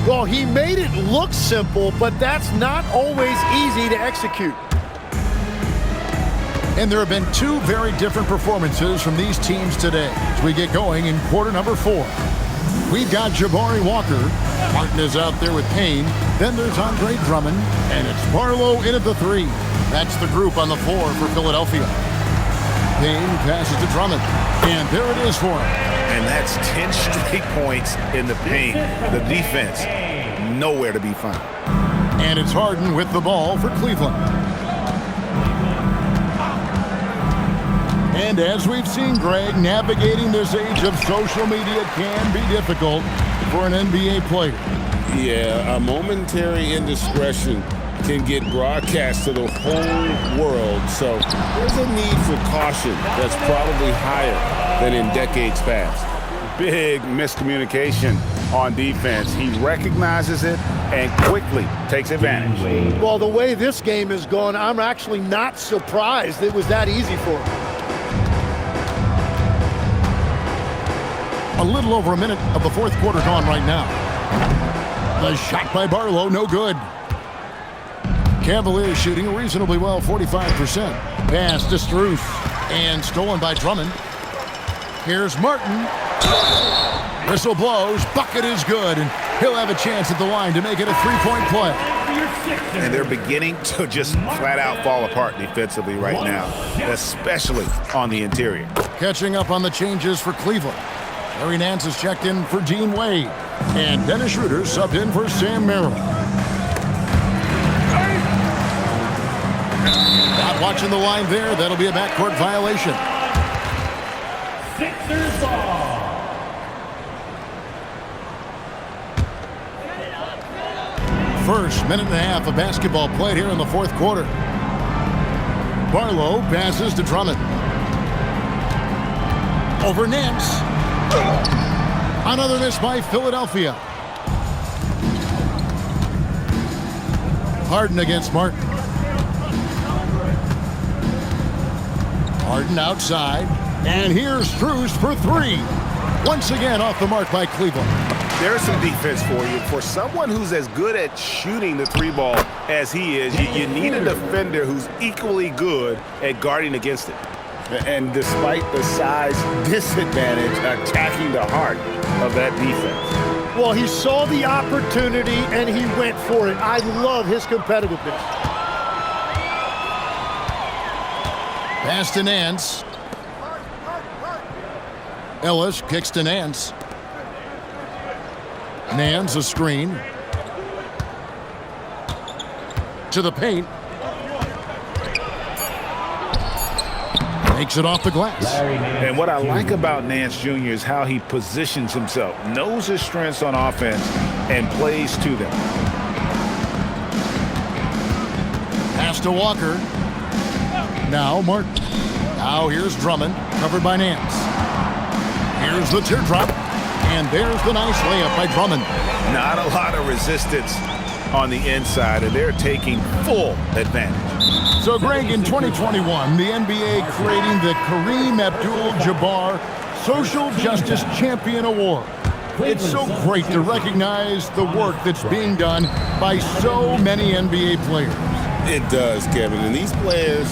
Well, he made it look simple, but that's not always easy to execute. And there have been two very different performances from these teams today as we get going in quarter number 4. We've got Jabari Walker. Martin is out there with Payne. Then there's Andre Drummond. And it's Barlow in at the 3. That's the group on the floor for Philadelphia. Payne passes to Drummond. And there it is for him. And that's 10 straight points in the paint. The defense, nowhere to be found. And it's Harden with the ball for Cleveland. And as we've seen, Greg, navigating this age of social media can be difficult for an NBA player. Yeah, a momentary indiscretion can get broadcast to the whole world. So there's a need for caution that's probably higher than in decades past. Big miscommunication on defense. He recognizes it and quickly takes advantage. Well, the way this game is going, I'm actually not surprised it was that easy for him. A little over a minute of the fourth quarter gone right now. The shot by Barlow, no good. Cavaliers shooting reasonably well, 45%. Pass to Struce, and stolen by Drummond. Here's Martin. Whistle blows, bucket is good, and he'll have a chance at the line to make it a three-point play. And they're beginning to just flat out fall apart defensively right now, especially on the interior. Catching up on the changes for Cleveland. Larry Nance is checked in for Dean Wade. And Dennis Schroeder subbed in for Sam Merrill. Not watching the line there. That'll be a backcourt violation. Sixers ball. First minute and a half of basketball played here in the fourth quarter. Barlow passes to Drummond. Over Nance. Another miss by Philadelphia. Harden against Martin. Harden outside. And here's Struce for 3. Once again off the mark by Cleveland. There's some defense for you. For someone who's as good at shooting the 3-ball as he is, you need a defender who's equally good at guarding against it. And despite the size disadvantage, attacking the heart of that defense. Well, he saw the opportunity and he went for it. I love his competitiveness. Pass to Nance. Ellis kicks to Nance. Nance a screen. To the paint. Makes it off the glass. And what I like about Nance Jr. is how he positions himself, knows his strengths on offense, and plays to them. Pass to Walker. Now Martin. Now here's Drummond, covered by Nance. Here's the teardrop. And there's the nice layup by Drummond. Not a lot of resistance on the inside, and they're taking full advantage. So, Greg, in 2021, the NBA creating the Kareem Abdul-Jabbar Social Justice Champion Award. It's so great to recognize the work that's being done by so many NBA players. It does, Kevin. And these players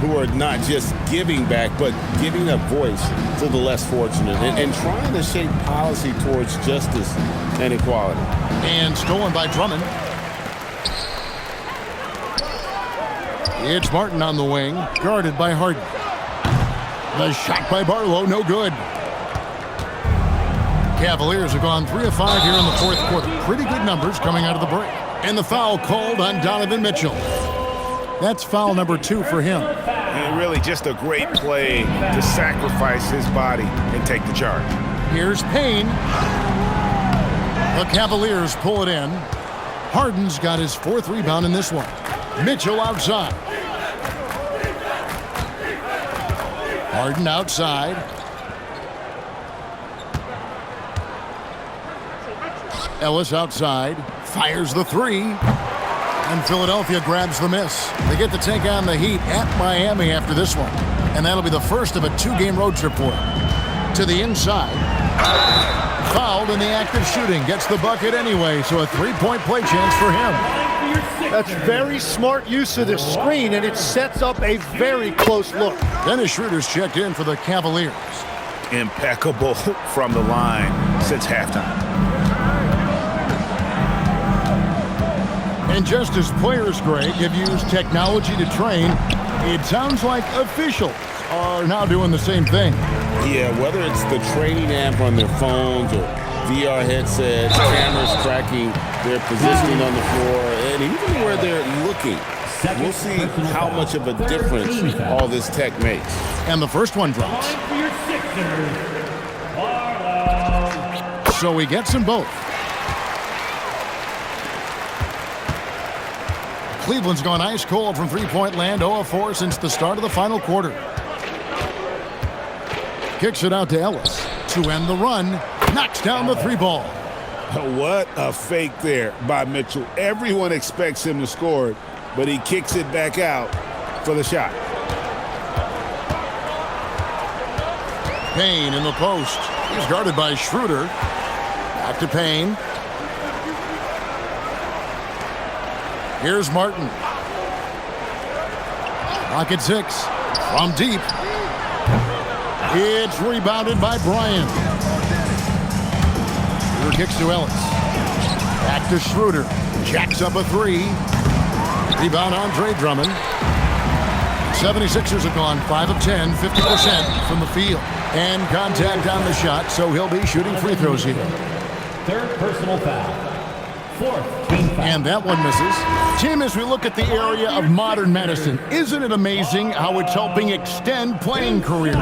who are not just giving back, but giving a voice to the less fortunate and trying to shape policy towards justice and equality. And stolen by Drummond. It's Martin on the wing, guarded by Harden. The shot by Barlow, no good. Cavaliers have gone 3 of 5 here in the fourth quarter. Pretty good numbers coming out of the break. And the foul called on Donovan Mitchell. That's foul number 2 for him. And really just a great play to sacrifice his body and take the charge. Here's Payne. The Cavaliers pull it in. Harden's got his 4th rebound in this one. Mitchell outside. Harden outside. Ellis outside. Fires the 3. And Philadelphia grabs the miss. They get to take on the Heat at Miami after this one. And that'll be the first of a 2-game road trip for him. To the inside. Fouled in the act of shooting. Gets the bucket anyway, so a 3-point play chance for him. That's very smart use of the screen, and it sets up a very close look. Dennis Schroeder's checked in for the Cavaliers. Impeccable from the line since halftime. And just as players, Greg, have used technology to train, it sounds like officials are now doing the same thing. Yeah, whether it's the training app on their phones or VR headsets, cameras tracking their positioning on the floor, and even where they're looking. We'll see how much of a difference all this tech makes. And the first one drops. So he gets them both. Cleveland's gone ice cold from three-point land, 0 of 4 since the start of the final quarter. Kicks it out to Ellis to end the run. Knocks down the three ball. What a fake there by Mitchell. Everyone expects him to score it, but he kicks it back out for the shot. Payne in the post. He's guarded by Schroeder. Back to Payne. Here's Martin. Rocket 6 from deep. It's rebounded by Bryant. Schroeder kicks to Ellis. Back to Schroeder. Jacks up a three. Rebound Andre Drummond. 76ers have gone 5 of 10, 50% from the field. And contact on the shot, so he'll be shooting free throws here. Third personal foul. Fourth team foul. And that one misses. Tim, as we look at the area of modern medicine, isn't it amazing how it's helping extend playing careers?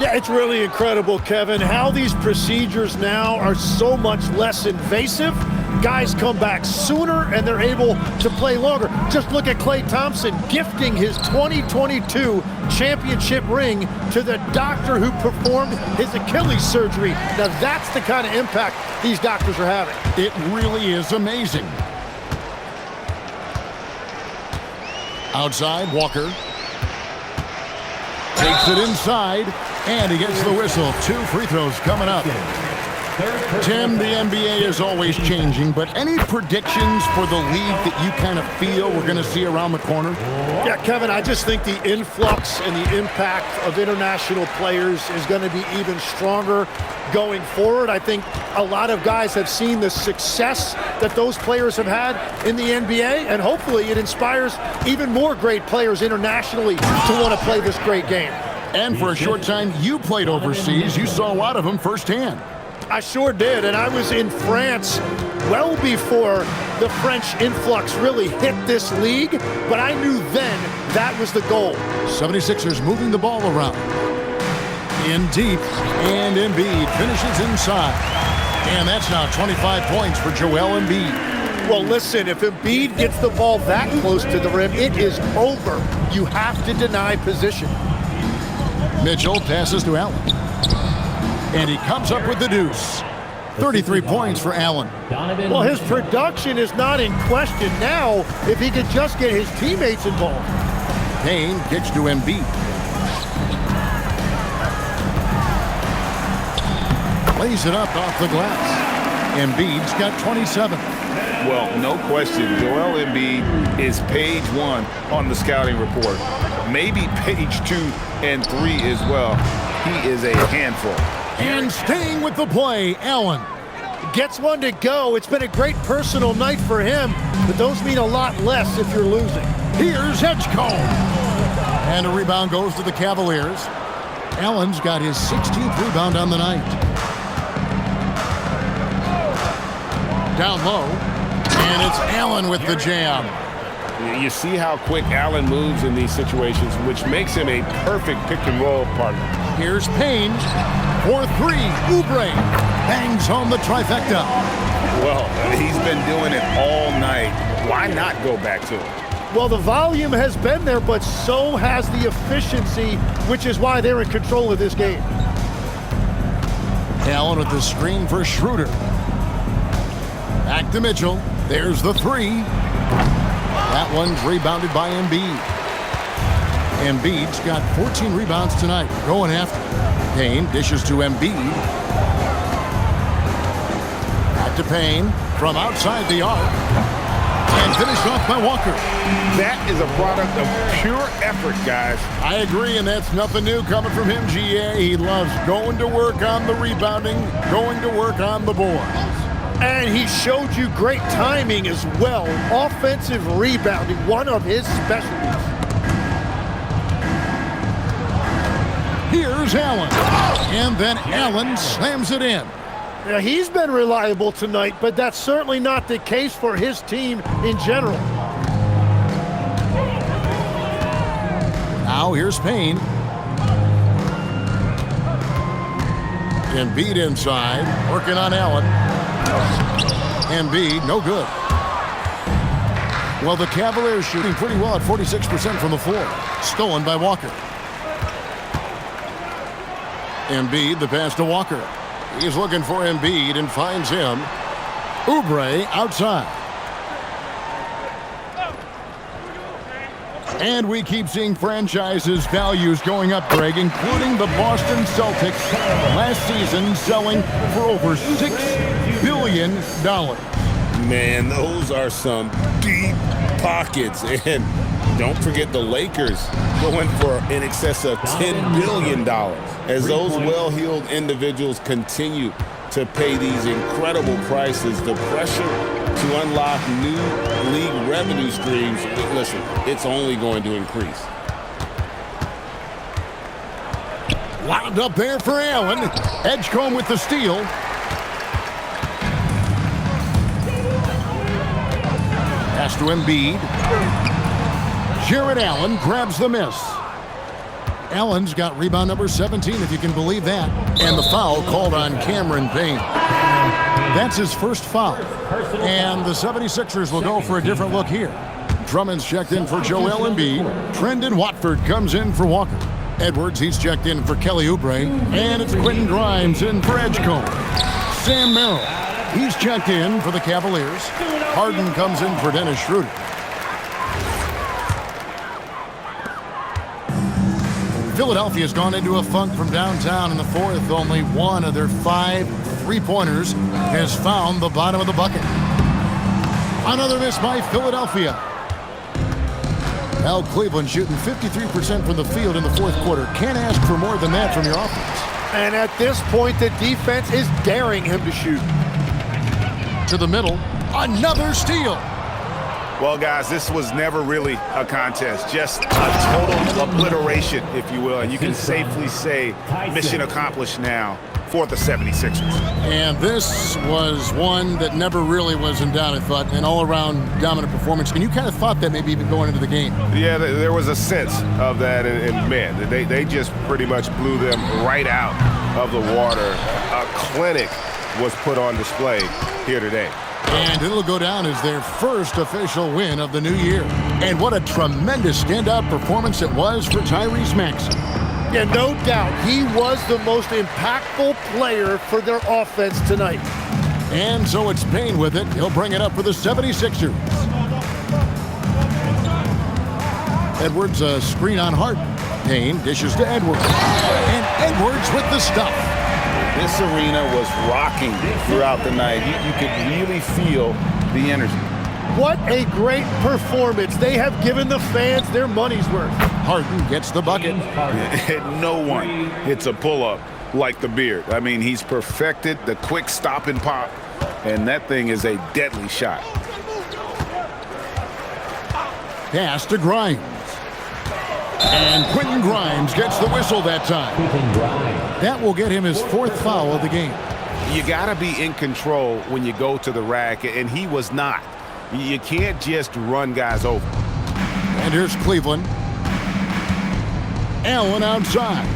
Yeah, it's really incredible, Kevin, how these procedures now are so much less invasive. Guys come back sooner and they're able to play longer. Just look at Klay Thompson gifting his 2022 championship ring to the doctor who performed his Achilles surgery. Now that's the kind of impact these doctors are having. It really is amazing. Outside, Walker takes it inside, and he gets the whistle. 2 free throws coming up. Tim, the NBA is always changing, but any predictions for the league that you kind of feel we're going to see around the corner? Yeah, Kevin, I just think the influx and the impact of international players is going to be even stronger going forward. I think a lot of guys have seen the success that those players have had in the NBA, and hopefully it inspires even more great players internationally to want to play this great game. And for a short time, you played overseas. You saw a lot of them firsthand. I sure did, and I was in France well before the French influx really hit this league, but I knew then that was the goal. 76ers moving the ball around. In deep, and Embiid finishes inside. And that's now 25 points for Joel Embiid. Well, listen, if Embiid gets the ball that close to the rim, it is over. You have to deny position. Mitchell passes to Allen. And he comes up with the deuce. 33 points for Allen. Well, his production is not in question now if he could just get his teammates involved. Payne kicks to Embiid. Lays it up off the glass. Embiid's got 27. Well, no question, Joel Embiid is page 1 on the scouting report. Maybe page 2 and 3 as well. He is a handful. And staying with the play, Allen. Gets one to go. It's been a great personal night for him, but those mean a lot less if you're losing. Here's Edgecombe. And a rebound goes to the Cavaliers. Allen's got his 16th rebound on the night. Down low. And it's Allen with the jam. You see how quick Allen moves in these situations, which makes him a perfect pick-and-roll partner. Here's Payne for 3. Oubre bangs home the trifecta. Well, he's been doing it all night. Why not go back to it? Well, the volume has been there, but so has the efficiency, which is why they're in control of this game. Allen with the screen for Schroeder. Back to Mitchell. There's the 3. That one's rebounded by Embiid. Embiid's got 14 rebounds tonight. Going after. Payne dishes to Embiid. Back to Payne from outside the arc. And finished off by Walker. That is a product of pure effort, guys. I agree, and that's nothing new coming from him, GA. He loves going to work on the rebounding, going to work on the boards. And he showed you great timing as well. Offensive rebounding, one of his specialties. Here's Allen. And then Allen slams it in. Now, he's been reliable tonight, but that's certainly not the case for his team in general. Now here's Payne. Embiid inside, working on Allen. Embiid, no good. Well, the Cavaliers shooting pretty well at 46% from the floor. Stolen by Walker. Embiid, the pass to Walker. He's looking for Embiid and finds him. Oubre outside. And we keep seeing franchises' values going up, Greg, including the Boston Celtics last season selling for over $6 billion. Man, those are some deep pockets. And don't forget the Lakers going for in excess of $10 billion. As those well-heeled individuals continue to pay these incredible prices, the pressure to unlock new league revenue streams, listen, it's only going to increase. Wound up there for Allen. Edgecombe with the steal. Pass to Embiid. Jared Allen grabs the miss. Allen's got rebound number 17, if you can believe that. And the foul called on Cameron Payne. That's his first foul. And the 76ers will go for a different look here. Drummond's checked in for Joel Embiid. Trendon Watford comes in for Walker. Edwards, he's checked in for Kelly Oubre. And it's Quentin Grimes in for Edgecombe. Sam Merrill, he's checked in for the Cavaliers. Harden comes in for Dennis Schroeder. Philadelphia's gone into a funk from downtown in the fourth. Only one of their 5 3-pointers has found the bottom of the bucket. Another miss by Philadelphia. Now Cleveland shooting 53% from the field in the fourth quarter. Can't ask for more than that from your offense. And at this point, the defense is daring him to shoot. To the middle, another steal. Well, guys, this was never really a contest, just a total obliteration, if you will. And you can safely say mission accomplished now for the 76ers. And this was one that never really was in doubt, I thought, an all-around dominant performance. And you kind of thought that maybe even going into the game. Yeah, there was a sense of that. And man, they just pretty much blew them right out of the water. A clinic was put on display here today. And it'll go down as their first official win of the new year. And what a tremendous standout performance it was for Tyrese Maxey. Yeah, no doubt. He was the most impactful player for their offense tonight. And so it's Payne with it. He'll bring it up for the 76ers. Edwards, a screen on Harden. Payne dishes to Edwards. And Edwards with the stuff. This arena was rocking throughout the night. You could really feel the energy. What a great performance. They have given the fans their money's worth. Harden gets the bucket. No one hits a pull-up like the Beard. I mean, he's perfected the quick stop and pop, and that thing is a deadly shot. Pass to Grimes. And Quentin Grimes gets the whistle that time. That will get him his 4th foul of the game. You got to be in control when you go to the rack, and he was not. You can't just run guys over. And here's Cleveland. Allen outside.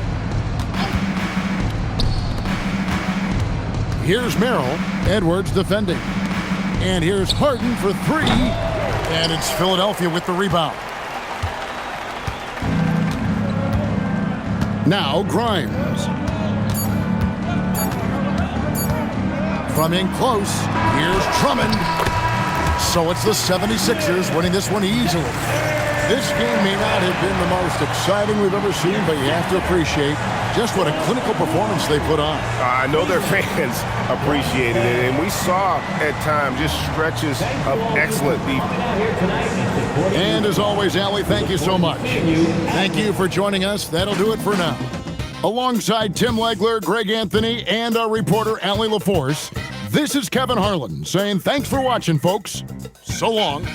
Here's Merrill. Edwards defending. And here's Harden for 3. And it's Philadelphia with the rebound. Now Grimes. From in close, here's Drummond. So it's the 76ers winning this one easily. This game may not have been the most exciting we've ever seen, but you have to appreciate just what a clinical performance they put on. I know their fans appreciated it, and we saw at times just stretches of excellent defense. And as always, Allie, thank you so much. Thank you for joining us. That'll do it for now. Alongside Tim Legler, Greg Anthony, and our reporter, Allie LaForce, this is Kevin Harlan saying thanks for watching, folks. So long.